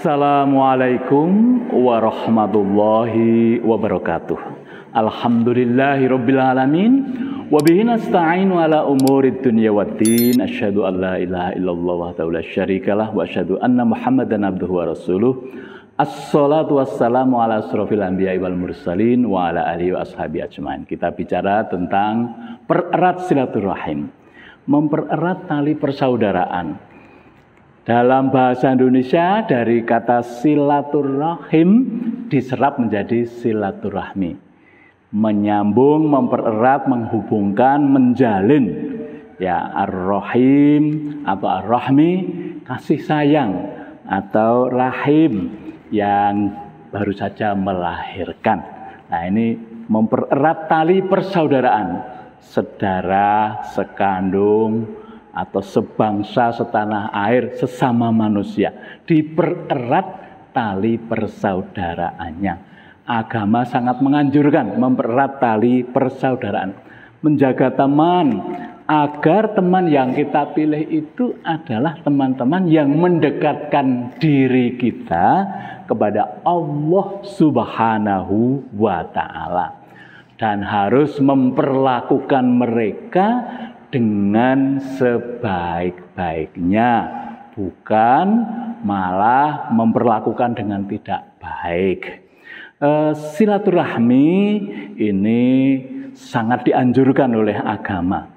Assalamualaikum warahmatullahi wabarakatuh. Alhamdulillahirabbil alamin wa bihi nasta'inu ala umurid dunya waddin. Asyhadu an la ilaha illallah wahdahu la syarikalah wa asyhadu anna Muhammadan abduhu wa rasuluh. Assalatu wassalamu ala asrofil anbiya'i wal mursalin wa ala alihi wa ashabi ajmain. Kita bicara tentang pererat silaturahim, mempererat tali persaudaraan. Dalam bahasa Indonesia dari kata silaturahim diserap menjadi silaturahmi. Menyambung, mempererat, menghubungkan, menjalin. Ya, ar-rahim atau ar-rahmi, kasih sayang, atau rahim yang baru saja melahirkan. Nah, ini mempererat tali persaudaraan, sedara, sekandung, atau sebangsa, setanah air, sesama manusia. Dipererat tali persaudaraannya. Agama sangat menganjurkan mempererat tali persaudaraan. Menjaga teman, agar teman yang kita pilih itu adalah teman-teman yang mendekatkan diri kita kepada Allah Subhanahu wa Ta'ala. Dan harus memperlakukan mereka dengan sebaik-baiknya, bukan malah memperlakukan dengan tidak baik. Silaturahmi ini sangat dianjurkan oleh agama.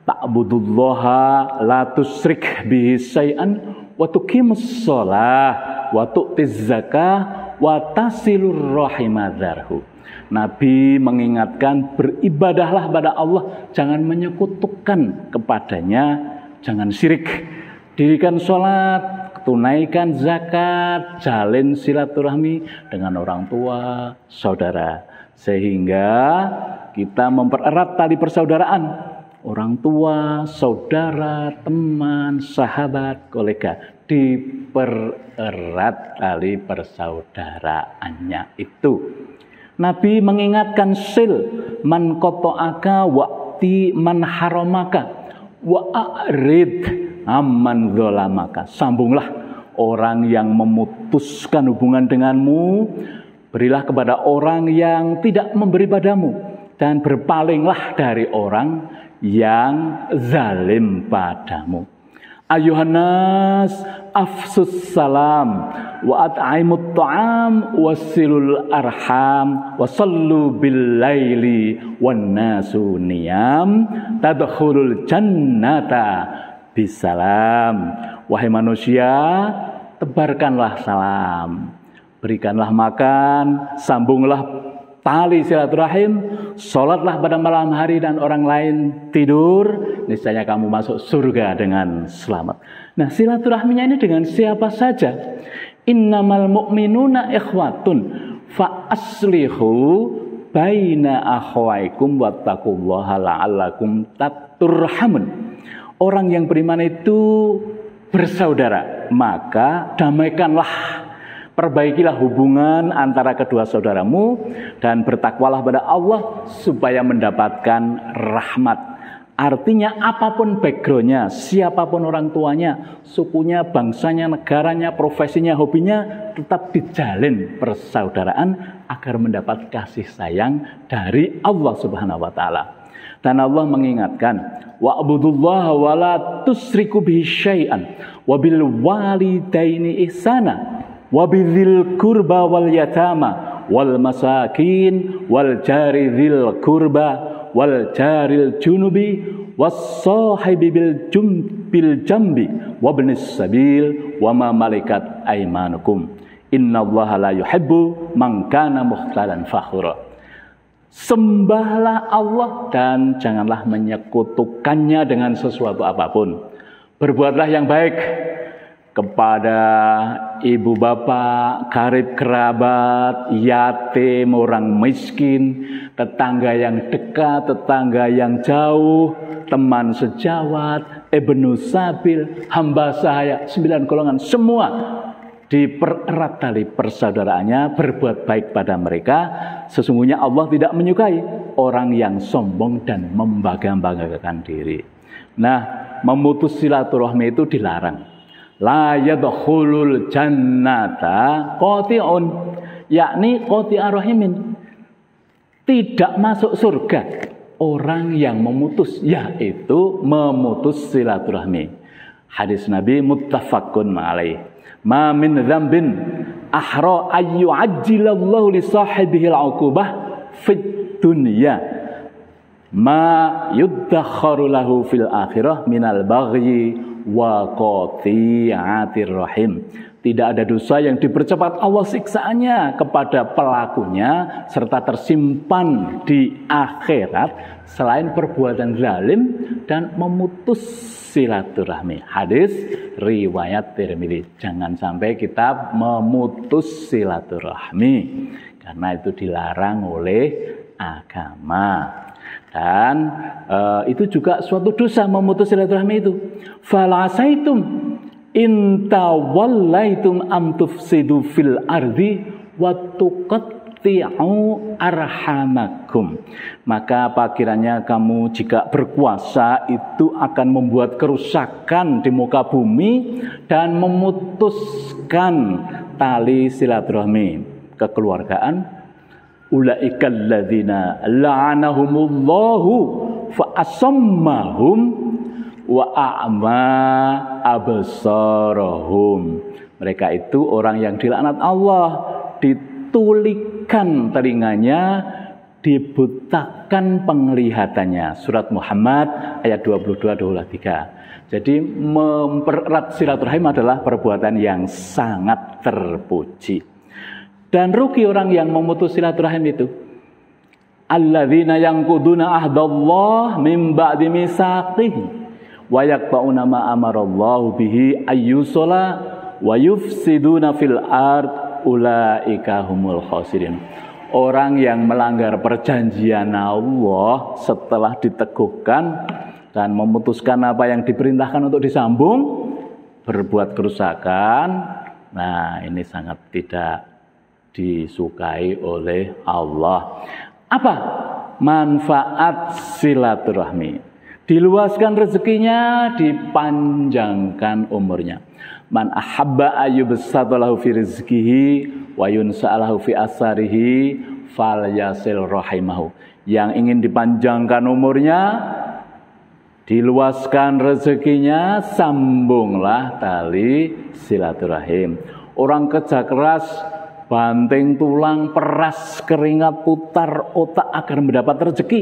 Ta'budullaha la tusyrik bihi syai'an wa tuqimus shalah wa tu'tiz zakah wa tasilur rahimadharhu. Nabi mengingatkan, beribadahlah pada Allah, jangan menyekutukan kepadanya, jangan syirik. Dirikan sholat, tunaikan zakat, jalin silaturahmi dengan orang tua, saudara. Sehingga kita mempererat tali persaudaraan. Orang tua, saudara, teman, sahabat, kolega. Dipererat tali persaudaraannya itu. Nabi mengingatkan sil man qata'aka wa'ti man haramaka wa a'rid amman dzalamaka. Sambunglah orang yang memutuskan hubungan denganmu, berilah kepada orang yang tidak memberi padamu, dan berpalinglah dari orang yang zalim padamu. Ayuhannas afsus salam wa at'imut ta'am wasilul arham wasallu bil laili wan nasu niyam tadkhulul jannata bisalam. Wahai manusia, tebarkanlah salam, berikanlah makan, sambunglah tali silaturahim, sholatlah pada malam hari dan orang lain tidur, niscaya kamu masuk surga dengan selamat. Nah, silaturahminya ini dengan siapa saja. Innamal mu'minuna ikhwatun fa aslihu baina akhwaikum wattaqullaha la'allakum taturhamun. Orang yang beriman itu bersaudara, maka damaikanlah, perbaikilah hubungan antara kedua saudaramu dan bertakwalah pada Allah supaya mendapatkan rahmat. Artinya apapun backgroundnya, siapapun orang tuanya, sukunya, bangsanya, negaranya, profesinya, hobinya, tetap dijalin persaudaraan agar mendapat kasih sayang dari Allah Subhanahu wa Ta'ala. Dan Allah mengingatkan, wa'budullaha wa la tusyriku bihi syai'an wa bil walidaini ihsana wabidhil kurba wal yatama wal masakin wal jari dhil kurba wal jaril junubi was sahibi bil jambi wabnis sabil wa ma malakat aymanukum innallaha la yuhibbu man kana mukhtalan fakhura. Sembahlah Allah dan janganlah menyekutukannya dengan sesuatu apapun. Berbuatlah yang baik kepada ibu bapak, karib kerabat, yatim, orang miskin, tetangga yang dekat, tetangga yang jauh, teman sejawat, ibnu sabil, hamba sahaya, 9 golongan, semua dipererat tali persaudaraannya, berbuat baik pada mereka. Sesungguhnya Allah tidak menyukai orang yang sombong dan membangga-banggakan diri. Nah, memutus silaturahmi itu dilarang. la yadkhulul jannata qati'un, yakni qati'ar rahimin, tidak masuk surga orang yang memutus, yaitu memutus silaturahmi. Hadis Nabi muttafaqun alaih. Ma min dzambin ahra ayyu ajjilallahu li sahibihi al-uqubah fid dunya ma yuddakharu lahu fil akhirah minal baghyi wa qati'atir rahim. Tidak ada dosa yang dipercepat Allah siksaannya kepada pelakunya serta tersimpan di akhirat selain perbuatan zalim dan memutus silaturahmi. Hadis riwayat Tirmidzi. Jangan sampai kita memutus silaturahmi karena itu dilarang oleh agama. Dan itu juga suatu dosa memutus silaturahmi itu. Falasaitum inta wallaitum am tufsidu fil ardi wa tuqatti'u arhamakum. Maka apa kiranya kamu jika berkuasa itu akan membuat kerusakan di muka bumi dan memutuskan tali silaturahmi kekeluargaan. Ulaikal ladzina la'anahumullahu fa asammahum wa a'ma absarahum. Mereka itu orang yang dilaknat Allah, ditulikan telinganya, dibutakan penglihatannya. Surat Muhammad ayat 22-23. Jadi mempererat silaturahim adalah perbuatan yang sangat terpuji. Dan rugi orang yang memutus silaturahim itu. Alladzina yanquduna ahdallah min ba'di mitsaqihi wa yaqta'una ma amarallahu bihi ayyusala wa yufsiduna fil ard ulaika humul khasirin. Orang yang melanggar perjanjian Allah setelah diteguhkan dan memutuskan apa yang diperintahkan untuk disambung, berbuat kerusakan, nah ini sangat tidak disukai oleh Allah. Apa manfaat silaturahmi? Diluaskan rezekinya, dipanjangkan umurnya. Man ahabba ayyubsatalahu fi rizqihi wa yunsa'alahu fi asarihi falyasil rahimahu. Yang ingin dipanjangkan umurnya, diluaskan rezekinya, sambunglah tali silaturahim. Orang kerja keras, banting tulang, peras keringat, putar otak agar mendapat rezeki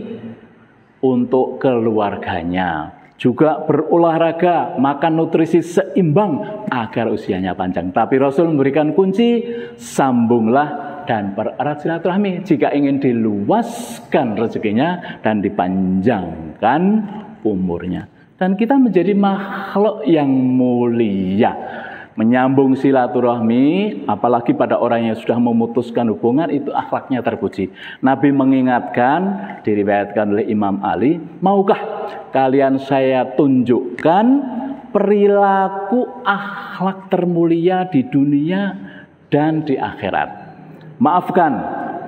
untuk keluarganya. Juga berolahraga, makan nutrisi seimbang agar usianya panjang. Tapi Rasul memberikan kunci, sambunglah dan pererat silaturahmi jika ingin diluaskan rezekinya dan dipanjangkan umurnya. Dan kita menjadi makhluk yang mulia. Menyambung silaturahmi, apalagi pada orang yang sudah memutuskan hubungan, itu akhlaknya terpuji. Nabi mengingatkan, diriwayatkan oleh Imam Ali, maukah kalian saya tunjukkan perilaku akhlak termulia di dunia dan di akhirat? Maafkan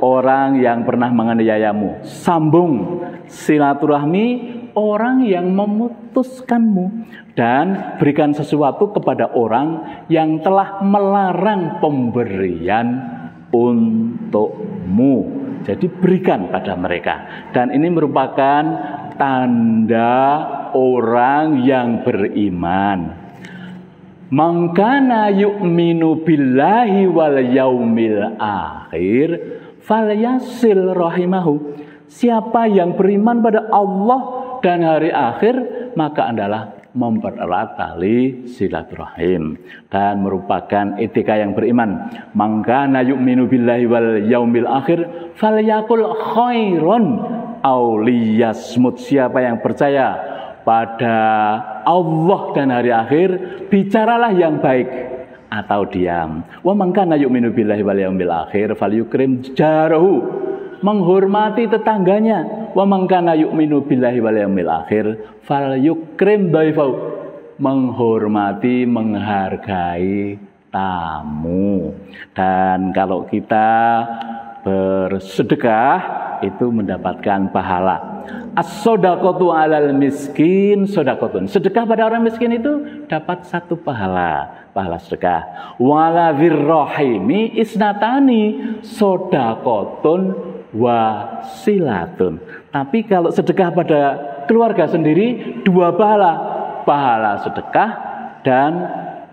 orang yang pernah menganiayamu, sambung silaturahmi orang yang memutuskanmu, dan berikan sesuatu kepada orang yang telah melarang pemberian untukmu. Jadi berikan pada mereka. Dan ini merupakan tanda orang yang beriman. Man kana yu'minu billahi wal yaumil akhir falyasil rahimahu. Siapa yang beriman pada Allah dan hari akhir, maka adalah mempererat tali silaturahim dan merupakan etika yang beriman. Man kana yu'minu billahi wal yaumil akhir falyaqul khairon aw liyasmut. Siapa yang percaya pada Allah dan hari akhir, bicaralah yang baik atau diam. Wa man kana yu'minu billahi wal yaumil akhir falyukrim jarahu, menghormati tetangganya. Wa man kana yu'minu billahi wal yaumil akhir falyukrim dhaifahu, menghormati, menghargai tamu. Dan kalau kita bersedekah itu mendapatkan pahala. As-shadaqatu 'alal miskin shadaqatun. Sedekah pada orang miskin itu dapat 1 pahala sedekah. Wala dzirrahimi isnatani shadaqatun wa silatun. Tapi kalau sedekah pada keluarga sendiri 2 pahala sedekah dan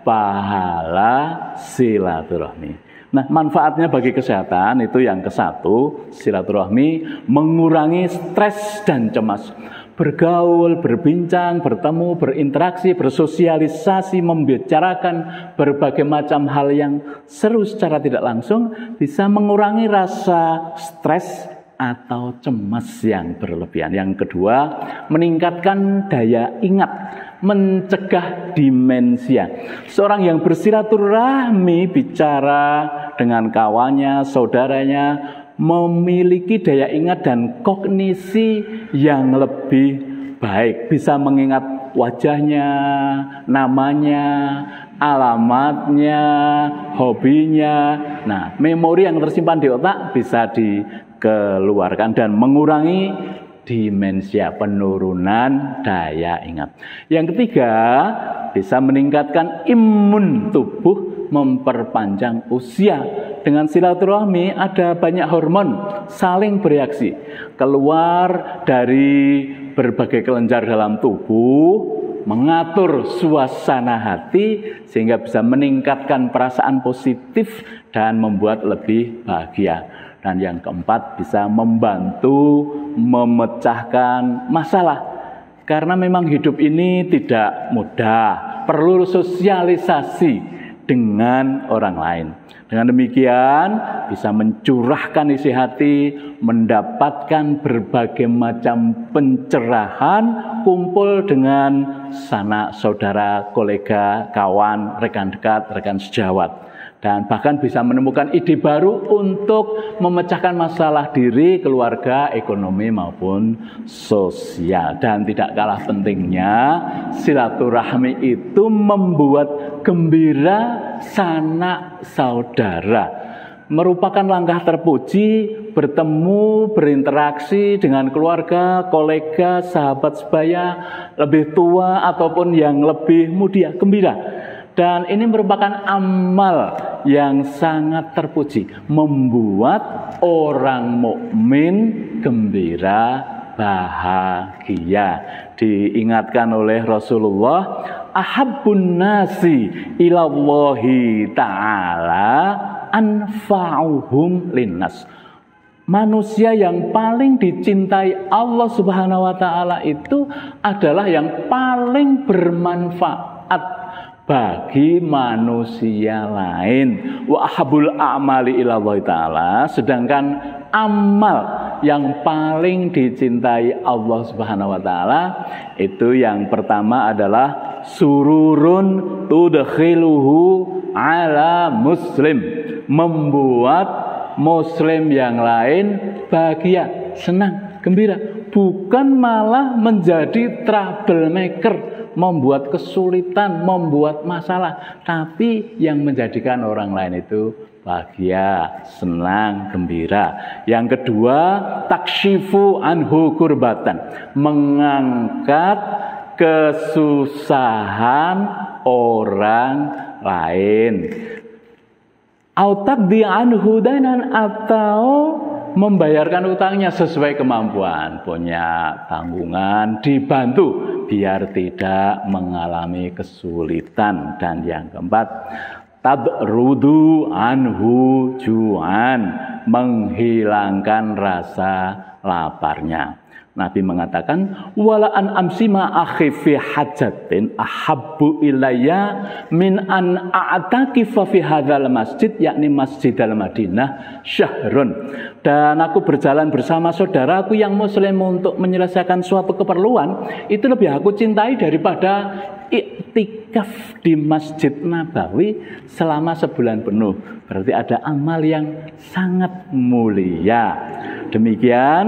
pahala silaturahmi. Nah, manfaatnya bagi kesehatan itu yang ke-1, silaturahmi mengurangi stres dan cemas. Bergaul, berbincang, bertemu, berinteraksi, bersosialisasi, membicarakan berbagai macam hal yang seru secara tidak langsung bisa mengurangi rasa stres atau cemas yang berlebihan. Yang kedua, meningkatkan daya ingat, mencegah demensia. Seorang yang bersilaturahmi, bicara dengan kawannya, saudaranya, memiliki daya ingat dan kognisi yang lebih baik. Bisa mengingat wajahnya, namanya, alamatnya, hobinya. Nah, memori yang tersimpan di otak bisa dikeluarkan dan mengurangi demensia, penurunan daya ingat. Yang ketiga, bisa meningkatkan imun tubuh, memperpanjang usia. Dengan silaturahmi ada banyak hormon saling bereaksi, keluar dari berbagai kelenjar dalam tubuh, mengatur suasana hati sehingga bisa meningkatkan perasaan positif dan membuat lebih bahagia. Dan yang keempat, bisa membantu memecahkan masalah. Karena memang hidup ini tidak mudah, perlu sosialisasi dengan orang lain. Dengan demikian bisa mencurahkan isi hati, mendapatkan berbagai macam pencerahan, kumpul dengan sanak saudara, kolega, kawan, rekan dekat, rekan sejawat. Dan bahkan bisa menemukan ide baru untuk memecahkan masalah diri, keluarga, ekonomi maupun sosial. Dan tidak kalah pentingnya, silaturahmi itu membuat gembira sanak saudara. Merupakan langkah terpuji, bertemu, berinteraksi dengan keluarga, kolega, sahabat sebaya, lebih tua ataupun yang lebih muda, gembira. Dan ini merupakan amal yang sangat terpuji, membuat orang mukmin gembira, bahagia. Diingatkan oleh Rasulullah, ahabbun nasi ilallahi ta'ala anfa'uhum linnas. Manusia yang paling dicintai Allah Subhanahu wa taala itu adalah yang paling bermanfaat bagi manusia lain. Wa ahabul a'mali ilallahi ta'ala. Sedangkan amal yang paling dicintai Allah Subhanahu wa taala itu yang pertama adalah sururun tudkhiluhu ala muslim, membuat muslim yang lain bahagia, senang, gembira, bukan malah menjadi troublemaker, membuat kesulitan, membuat masalah, tapi yang menjadikan orang lain itu bahagia, senang, gembira. Yang kedua, takshifu anhu kurbatan, mengangkat kesusahan orang lain. Autaqdi anhu dainan, atau membayarkan utangnya sesuai kemampuan, punya tanggungan, dibantu biar tidak mengalami kesulitan. Dan yang keempat, tadrudu anhu ju'an, menghilangkan rasa laparnya. Nabi mengatakan, wala an amsima akhi fi hajatin ahabbu ilayya min an a'takifa fi hadzal masjid, yakni Masjidil Madinah syahrun. Dan aku berjalan bersama saudaraku yang muslim untuk menyelesaikan suatu keperluan, itu lebih aku cintai daripada iktikaf di Masjid Nabawi selama sebulan penuh. Berarti ada amal yang sangat mulia. Demikian,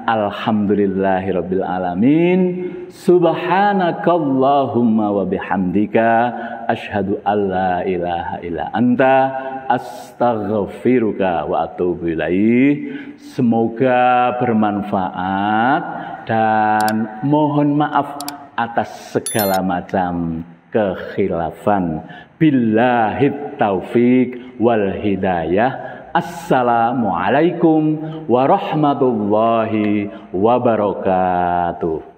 alhamdulillahirabbil alamin. Subhanakallahumma wa bihamdika asyhadu alla ilaha illa anta astaghfiruka wa atubu ilaih. Semoga bermanfaat dan mohon maaf atas segala macam kekhilafan. Billahit taufik wal hidayah. Assalamualaikum warahmatullahi wabarakatuh.